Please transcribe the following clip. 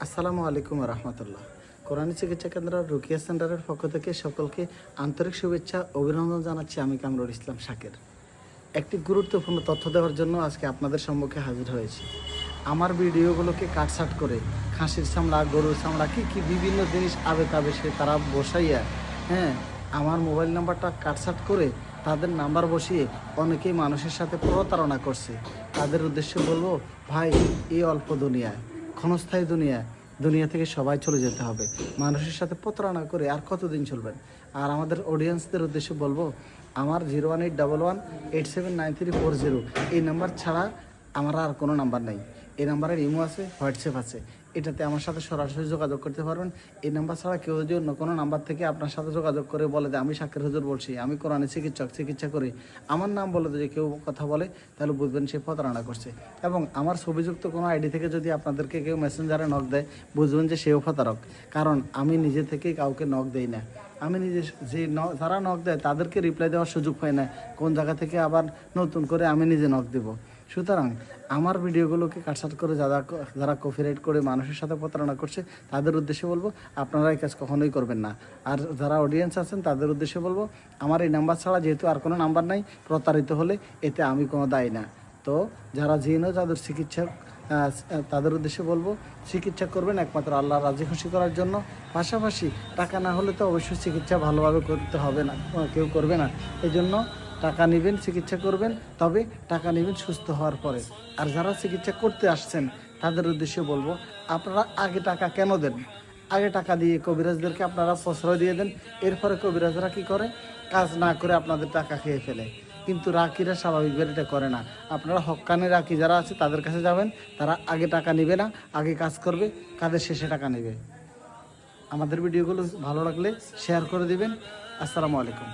আসসালামু আলাইকুম রহমতুল্লাহ। কোরআনী চিকিৎসা কেন্দ্র রুকিয়া সেন্টারের পক্ষ থেকে সকলকে আন্তরিক শুভেচ্ছা অভিনন্দন জানাচ্ছি। আমি কামরুল ইসলাম শাকের। একটি গুরুত্বপূর্ণ তথ্য দেওয়ার জন্য আজকে আপনাদের সম্মুখে হাজির হয়েছি। আমার ভিডিওগুলোকে কাটছাট করে খাসির চামড়া, গরুর চামড়া, কি বিভিন্ন জিনিস আবে সে তারা বসাইয়া আমার মোবাইল নাম্বারটা কাটছাট করে তাদের নাম্বার বসিয়ে অনেকেই মানুষের সাথে প্রতারণা করছে। তাদের উদ্দেশ্যে বলবো, ভাই, এই অল্প দুনিয়ায়, ক্ষণস্থায়ী দুনিয়া থেকে সবাই চলে যেতে হবে। মানুষের সাথে প্রতারণা করে আর কতদিন চলবেন? আর আমাদের অডিয়েন্সদের উদ্দেশ্যে বলবো, আমার 01811879340 এই নাম্বার ছাড়া আমার আর কোনো নাম্বার নেই। এই নাম্বারের ইমো আছে, হোয়াটসঅ্যাপ আছে। এটাতে আমার সাথে সরাসরি যোগাযোগ করতে পারবেন। এই নাম্বার ছাড়া কেউ যদি অন্য কোনো নাম্বার থেকে আপনার সাথে যোগাযোগ করে বলে যে আমি শাকের হুজুর বলছি, আমি কোরআনে চিকিৎসা করি, আমার নাম বলে যদি কেউ কথা বলে, তাহলে বুঝবেন সে প্রতারণা করছে। এবং আমার ছবিযুক্ত কোনো আইডি থেকে যদি আপনাদেরকে কেউ মেসেঞ্জারে নক দেয়, বুঝবেন যে সেও প্রতারক। কারণ আমি নিজে থেকেই কাউকে নক দেই না। আমি নিজে যারা নক দেয় তাদেরকে রিপ্লাই দেওয়ার সুযোগ পাই না, কোন জায়গা থেকে আবার নতুন করে আমি নিজে নক দেব। সুতরাং আমার ভিডিওগুলোকে কাটছাট করে যারা কপিরাইট করে মানুষের সাথে প্রতারণা করছে, তাদের উদ্দেশ্যে বলবো, আপনারা এই কাজ কখনোই করবেন না। আর যারা অডিয়েন্স আছেন তাদের উদ্দেশ্যে বলবো, আমার এই নাম্বার ছাড়া যেহেতু আর কোনো নাম্বার নাই, প্রতারিত হলে এতে আমি কোনো দায়ী না। তো যারা জিন ও যাদের চিকিৎসক, তাদের উদ্দেশ্যে বলবো, চিকিৎসা করবেন একমাত্র আল্লাহ রাজি খুশি করার জন্য। পাশাপাশি টাকা না হলে তো অবশ্যই চিকিৎসা ভালোভাবে করতে হবে না, কেউ করবে না। এই জন্য টাকা নেবেন, চিকিৎসা করবেন, তবে টাকা নেবেন সুস্থ হওয়ার পরে। আর যারা চিকিৎসা করতে আসছেন তাদের উদ্দেশ্যে বলবো, আপনারা আগে টাকা কেন দেন? আগে টাকা দিয়ে কবিরাজদেরকে আপনারা প্রশ্রয় দিয়ে দেন। এরপরে কবিরাজরা কী করে? কাজ না করে আপনাদের টাকা খেয়ে ফেলে। কিন্তু রাকিরা স্বাভাবিকভাবে এটা করে না। আপনারা হক্কানি রাকি যারা আছে তাদের কাছে যাবেন, তারা আগে টাকা নেবে না, আগে কাজ করবে, কাজের শেষে টাকা নেবে। আমাদের ভিডিওগুলো ভালো লাগলে শেয়ার করে দিবেন। আসসালামু আলাইকুম।